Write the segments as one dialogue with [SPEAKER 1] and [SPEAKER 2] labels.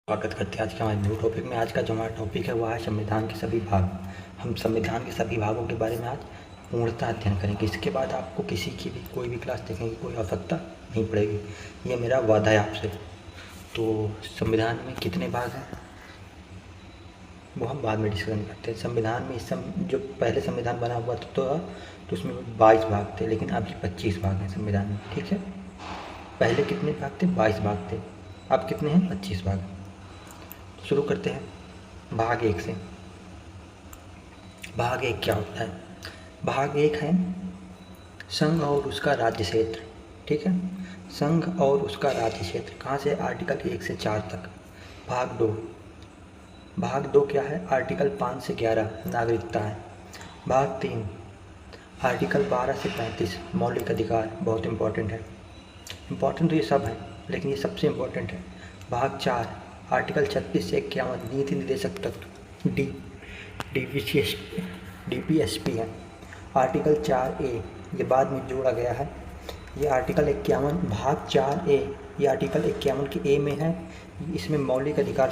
[SPEAKER 1] स्वागत करते हैं आज के हमारे न्यू टॉपिक में। आज का जो हमारा टॉपिक है वह है संविधान के सभी भाग। हम संविधान के सभी भागों के बारे में आज पूर्णतः अध्ययन करेंगे। इसके बाद आपको किसी की भी कोई भी क्लास देखने की कोई आवश्यकता नहीं पड़ेगी, ये मेरा वादा है आपसे। तो संविधान में कितने भाग हैं वो हम बाद में डिस्कशन करते हैं। संविधान में जो पहले संविधान बना हुआ था तो उसमें 22 भाग थे, लेकिन अभी 25 भाग हैं संविधान में। ठीक है, पहले कितने भाग थे? 22 भाग थे। अब कितने हैं? 25 भाग। शुरू करते हैं भाग 1 से। भाग 1 क्या होता है? भाग 1 है संघ और उसका राज्य क्षेत्र। ठीक है, संघ और उसका राज्य क्षेत्र कहाँ से? आर्टिकल 1 से 4 तक। भाग 2 क्या है? आर्टिकल 5 से 11 नागरिकता है। भाग 3 आर्टिकल 12 से 35 मौलिक अधिकार, बहुत इम्पोर्टेंट है। इम्पोर्टेंट तो ये सब है, लेकिन ये सबसे इम्पोर्टेंट है। भाग 4 आर्टिकल 36 से 51 नीति निर्देशक तत्व DPSP है। आर्टिकल 4A ये बाद में जोड़ा गया है। ये आर्टिकल 51 भाग 4A ये आर्टिकल 51 के A में है। इसमें मौलिक अधिकार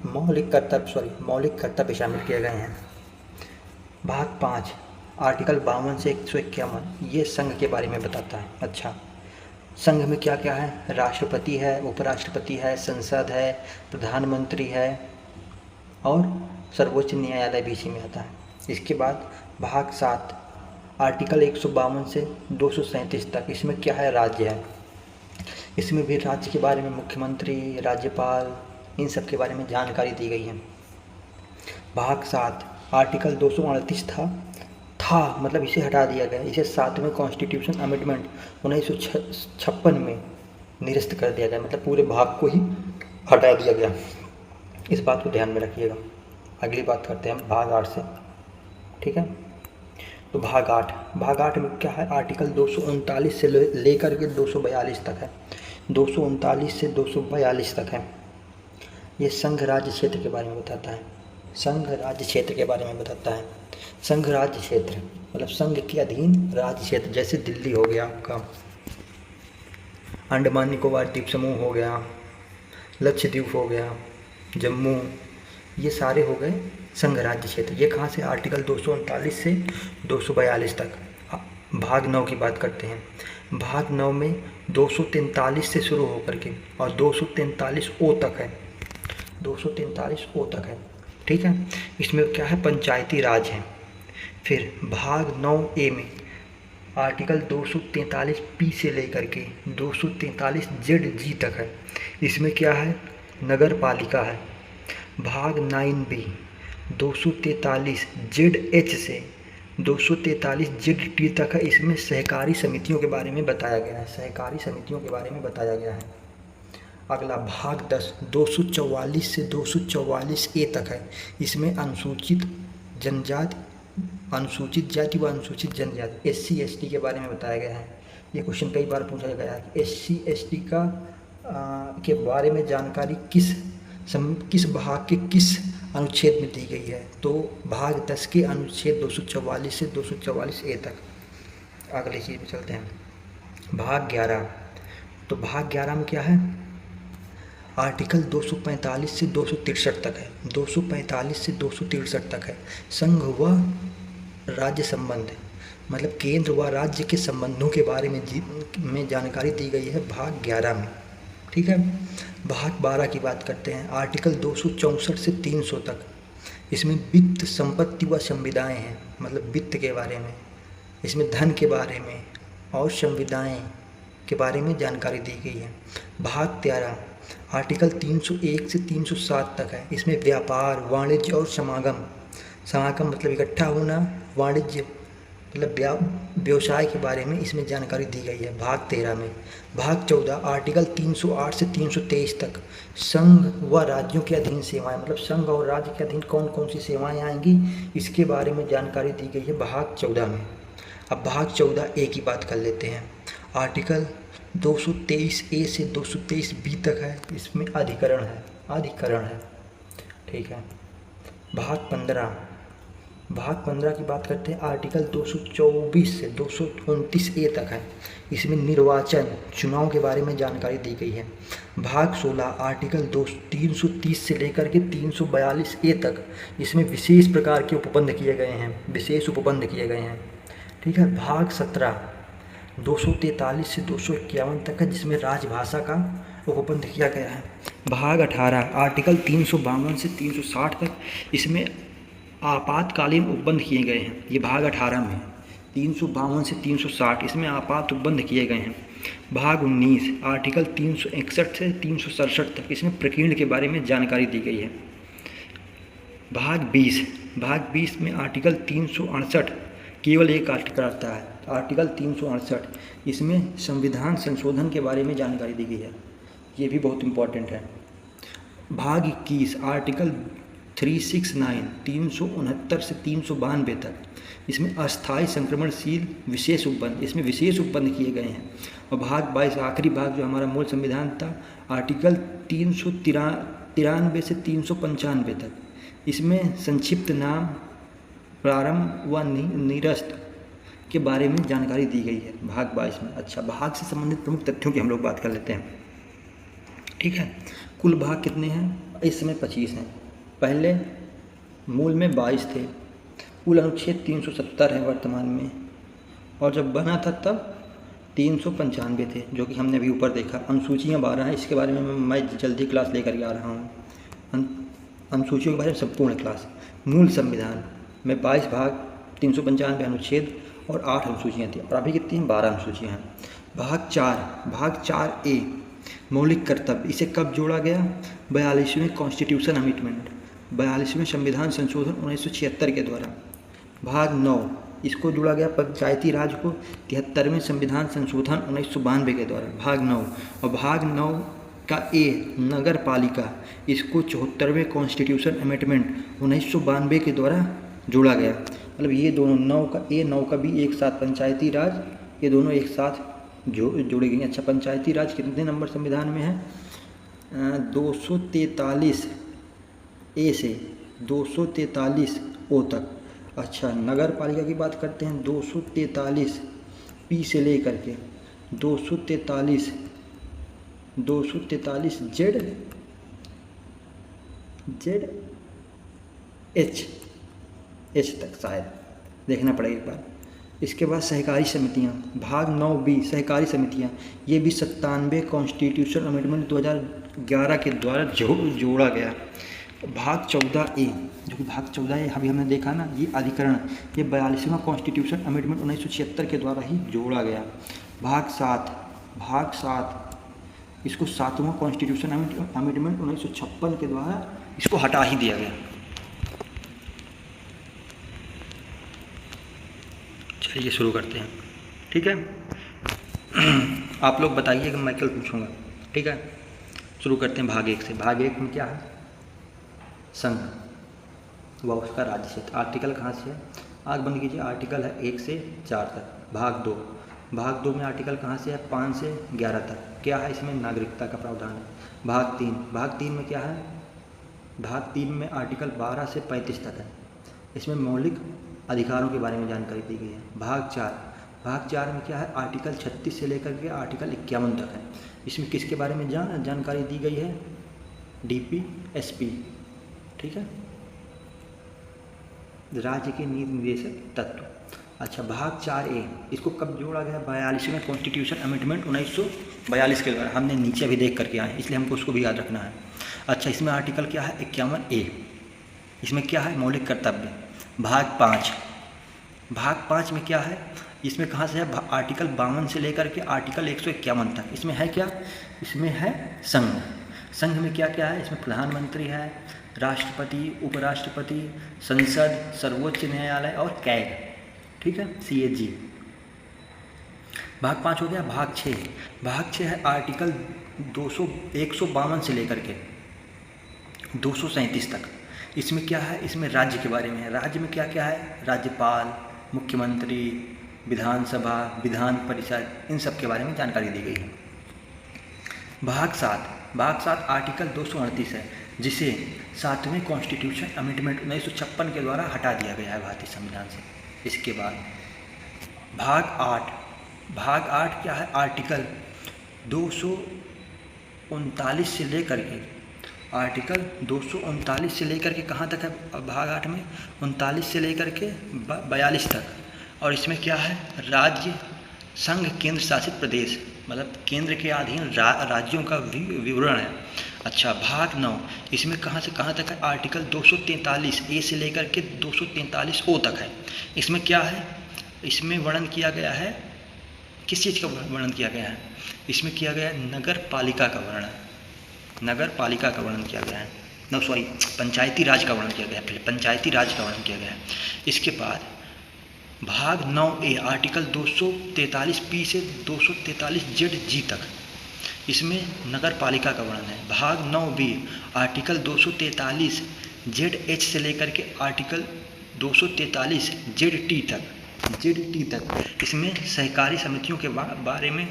[SPEAKER 1] मौलिक कर्तव्य शामिल किए गए हैं। भाग 5 आर्टिकल 52 से 151 ये संघ के बारे में बताता है। अच्छा, संघ में क्या क्या है? राष्ट्रपति है, उपराष्ट्रपति है, संसद है, प्रधानमंत्री है और सर्वोच्च न्यायालय भी इसी में आता है। इसके बाद भाग 7 आर्टिकल 152 से 237 तक, इसमें क्या है? राज्य है। इसमें भी राज्य के बारे में मुख्यमंत्री, राज्यपाल, इन सब के बारे में जानकारी दी गई है। भाग 7 आर्टिकल 238 था मतलब इसे हटा दिया गया। इसे 7वें कॉन्स्टिट्यूशन अमेंडमेंट 1956 में निरस्त कर दिया गया, मतलब पूरे भाग को ही हटा दिया गया। इस बात को ध्यान में रखिएगा। अगली बात करते हैं भाग 8 से। ठीक है, तो भाग 8 में क्या है? आर्टिकल 239 से लेकर के 242 तक है। 239 से 242 तक है। ये संघ राज्य क्षेत्र के बारे में बताता है। संघ राज्य क्षेत्र के बारे में बताता है। संघ राज्य क्षेत्र मतलब संघ के अधीन राज्य क्षेत्र, जैसे दिल्ली हो गया आपका, अंडमान निकोबार द्वीप समूह हो गया, लक्षद्वीप हो गया, जम्मू, ये सारे हो गए संघ राज्य क्षेत्र। ये कहाँ से? आर्टिकल 239 से 242 तक। भाग 9 की बात करते हैं। भाग 9 में 243 से शुरू होकर के और 243 ओ तक है। 243 ओ तक है। ठीक है, इसमें क्या है? पंचायती राज है। फिर भाग 9A में आर्टिकल 243 पी से लेकर के 243 ZG तक है। इसमें क्या है? नगर पालिका है। भाग 9B 243 ZH से 243 ZT तक है। इसमें सहकारी समितियों के बारे में बताया गया है। सहकारी समितियों के बारे में बताया गया है। अगला भाग 10 244 से 244A तक है। इसमें अनुसूचित जाति व अनुसूचित जनजाति SC/ST के बारे में बताया गया है। ये क्वेश्चन कई बार पूछा गया है कि SC/ST के बारे में जानकारी किस भाग के किस अनुच्छेद में दी गई है? तो भाग 10 के अनुच्छेद 244 से 244A तक। अगली चीज़ में चलते हैं। भाग 11, तो भाग 11 में क्या है? आर्टिकल 245 से 263 तक है। 245 से 263 तक है। संघ व राज्य संबंध मतलब केंद्र व राज्य के संबंधों के बारे में जानकारी दी गई है भाग 11 में। ठीक है, भाग 12 की बात करते हैं। आर्टिकल 264 से 300 तक। इसमें वित्त, संपत्ति व संविदाएं हैं, मतलब वित्त के बारे में, इसमें धन के बारे में और संविदाएं के बारे में जानकारी दी गई है। भाग 13 आर्टिकल 301 से 307 तक है। इसमें व्यापार, वाणिज्य और समागम मतलब इकट्ठा होना, वाणिज्य मतलब व्यवसाय के बारे में इसमें जानकारी दी गई है भाग 13 में। भाग 14 आर्टिकल 308 से 323 तक संघ व राज्यों के अधीन सेवाएं मतलब संघ और राज्य के अधीन कौन कौन सी सेवाएं आएंगी, इसके बारे में जानकारी दी गई है भाग 14 में। अब भाग 14A की बात कर लेते हैं। आर्टिकल 223A से 223B तक है। इसमें अधिकरण है। ठीक है, भाग 15 भाग 15 की बात करते हैं, आर्टिकल 224 से 229A तक है। इसमें निर्वाचन चुनाव के बारे में जानकारी दी गई है। भाग 16 आर्टिकल 330 से लेकर के 342A तक, इसमें विशेष प्रकार के उपबंध किए गए हैं, विशेष उपबंध किए गए हैं। ठीक है। भाग 17 243 से 251 तक है, जिसमें राजभाषा का उपबंध किया गया है। भाग 18 आर्टिकल 352 से 360 तक, इसमें आपातकालीन उपबंध किए गए हैं। ये भाग 18 में 352 से 360 इसमें आपात उपबंध किए गए हैं। भाग 19 आर्टिकल 361 से 367 तक, इसमें प्रकीर्ण के बारे में जानकारी दी गई है। भाग 20 में आर्टिकल 368 केवल एक आर्टिकल आता है, आर्टिकल 368, इसमें संविधान संशोधन के बारे में जानकारी दी गई है। ये भी बहुत इम्पोर्टेंट है। भाग 21 आर्टिकल 369 369 से 392 तक, इसमें अस्थायी संक्रमणशील विशेष उपबंध, इसमें विशेष उपबंध किए गए हैं। और भाग 22 आखिरी भाग जो हमारा मूल संविधान था, आर्टिकल 393 से 395 तक, इसमें संक्षिप्त नाम, प्रारंभ व निरस्त के बारे में जानकारी दी गई है भाग 22 में। अच्छा, भाग से संबंधित प्रमुख तथ्यों की हम लोग बात कर लेते हैं। ठीक है। कुल भाग कितने हैं? इस समय 25 हैं। पहले मूल में 22 थे। कुल अनुच्छेद 370 है वर्तमान में, और जब बना था तब 395 थे, जो कि हमने अभी ऊपर देखा। अनुसूचियाँ 12 हैं, इसके बारे में मैं जल्दी क्लास लेकर के आ रहा हूँ। अनुसूचियों के बारे में संपूर्ण क्लास। मूल संविधान में 22 भाग, 395 अनुच्छेद और 8 अनुसूचियाँ थी, और अभी कितनी हैं? 12 अनुसूचियाँ हैं। भाग 4A मौलिक कर्तव्य, इसे कब जोड़ा गया? 42वें कॉन्स्टिट्यूशन अमेंडमेंट, 42वें संविधान संशोधन 1976 के द्वारा। भाग 9 इसको जोड़ा गया पंचायती राज को 73वें संविधान संशोधन 1992 के द्वारा, भाग 9। और भाग 9 का ए नगर पालिका, इसको 74वें कॉन्स्टिट्यूशन अमेंडमेंट 1992 के द्वारा जोड़ा गया। मतलब ये दोनों 9 का ए 9 का बी एक साथ, पंचायती राज, ये दोनों एक साथ जोड़ी गई। अच्छा, पंचायती राज कितने नंबर संविधान में है? 243 ए से 243 ओ तक। अच्छा, नगर पालिका की बात करते हैं, 243 पी से लेकर के 243 जेड एच तक, शायद देखना पड़ेगा एक बार। इसके बाद सहकारी समितियां, भाग 9B सहकारी समितियां, ये भी 97 कॉन्स्टिट्यूशन अमेंडमेंट 2011 के द्वारा जोड़ा गया। भाग 14A, जो कि भाग 14A अभी हमने देखा ना, ये अधिकरण, ये 42वां कॉन्स्टिट्यूशन अमेंडमेंट 1976 के द्वारा ही जोड़ा गया। भाग 7 इसको 7वां कॉन्स्टिट्यूशन अमेंडमेंट 1956 के द्वारा इसको हटा ही दिया गया। चलिए शुरू करते हैं। ठीक है। आप लोग बताइए कि मैं कल पूछूंगा। ठीक है, शुरू करते हैं भाग 1 से। भाग 1 में क्या है? संघ व उसका राज्य क्षेत्र। आर्टिकल कहाँ से है? आग बंद कीजिए। आर्टिकल है 1 से 4 तक। भाग 2 में आर्टिकल कहाँ से है? 5 से 11 तक। क्या है इसमें? नागरिकता का प्रावधान है। भाग 3 में क्या है? भाग 3 में आर्टिकल 12 से 35 तक है, इसमें मौलिक अधिकारों के बारे में जानकारी दी गई है। भाग 4 में क्या है? आर्टिकल 36 से लेकर के आर्टिकल 51 तक है। इसमें किसके बारे में जानकारी दी गई है? DPSP। ठीक है, राज्य के नीति निर्देशक तत्व। अच्छा, भाग 4A इसको कब जोड़ा गया? 42वें कॉन्स्टिट्यूशन अमेंडमेंट 1942 के द्वारा। हमने नीचे अभी देख करके आए, इसलिए हमको उसको भी याद रखना है। अच्छा, इसमें आर्टिकल क्या है? 51A। इसमें क्या है? मौलिक कर्तव्य। भाग 5 में क्या है? इसमें कहाँ से है? आर्टिकल 52 से लेकर के आर्टिकल 151 तक। इसमें है क्या? इसमें है संघ में क्या क्या है? इसमें प्रधानमंत्री है, राष्ट्रपति, उपराष्ट्रपति, संसद, सर्वोच्च न्यायालय और कैग। ठीक है, CAG। भाग 5 हो गया। भाग 6 है आर्टिकल 152 से लेकर के 237 तक। इसमें क्या है? इसमें राज्य के बारे में है। राज्य में क्या क्या है? राज्यपाल, मुख्यमंत्री, विधानसभा, विधान परिषद, इन सब के बारे में जानकारी दी गई है। भाग 7 आर्टिकल 238 है, जिसे 7वें कॉन्स्टिट्यूशन अमेंडमेंट 1956 के द्वारा हटा दिया गया है भारतीय संविधान से। इसके बाद भाग 8 क्या है? आर्टिकल 239 से लेकर के आर्टिकल 239 से लेकर के कहाँ तक है भाग 8 में? 39 से लेकर के 42 तक। और इसमें क्या है? राज्य, संघ, केंद्र शासित प्रदेश, मतलब केंद्र के अधीन राज्यों का विवरण है। अच्छा, भाग 9 इसमें कहाँ से कहाँ तक है? आर्टिकल 243 ए से लेकर के 243 ओ तक है। इसमें क्या है? इसमें वर्णन किया गया है, किस चीज़ का वर्णन किया गया है? इसमें किया गया है नगर पालिका का वर्णन, नगर पालिका का वर्णन किया गया है। पंचायती राज का वर्णन किया गया है। पहले पंचायती राज का वर्णन किया गया है। इसके बाद भाग 9A आर्टिकल 243 पी से 243 ZG तक, इसमें नगर पालिका का वर्णन है। भाग 9B आर्टिकल 243 ZH से लेकर के आर्टिकल 243 ZT तक, इसमें सहकारी समितियों के बारे में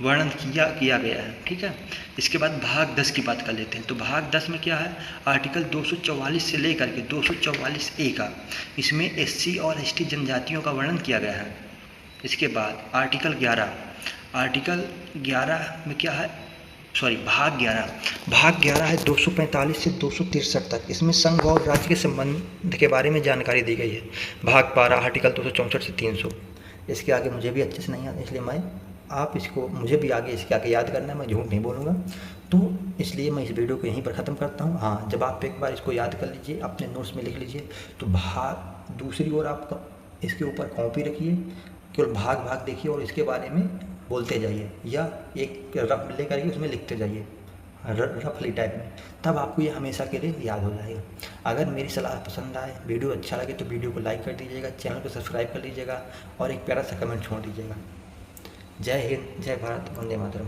[SPEAKER 1] वर्णन किया गया है। ठीक है। इसके बाद भाग 10 की बात कर लेते हैं। तो भाग 10 में क्या है? आर्टिकल 244 से लेकर के 244A का, इसमें SC और ST जनजातियों का वर्णन किया गया है। इसके बाद आर्टिकल 11 में क्या है? भाग 11 है 245 से 263 तक, इसमें संघ और राज्य के संबंध के बारे में जानकारी दी गई है। भाग 12 आर्टिकल 264 से 300। इसके आगे मुझे भी अच्छे से नहीं आता, इसलिए मुझे भी आगे इसके आगे याद करना है, मैं झूठ नहीं बोलूँगा। तो इसलिए मैं इस वीडियो को यहीं पर ख़त्म करता हूँ। हाँ, जब आप एक बार इसको याद कर लीजिए, अपने नोट्स में लिख लीजिए, तो दूसरी ओर आप इसके ऊपर कॉपी रखिए, केवल भाग देखिए और इसके बारे में बोलते जाइए, या एक रफ ले करके उसमें लिखते जाइए रफली टाइप में, तब आपको ये हमेशा के लिए याद हो जाएगा। अगर मेरी सलाह पसंद आए, वीडियो अच्छा लगे तो वीडियो को लाइक कर दीजिएगा, चैनल को सब्सक्राइब कर लीजिएगा और एक प्यारा सा कमेंट छोड़ दीजिएगा। जय हिंद, जय भारत, वंदे मातरम।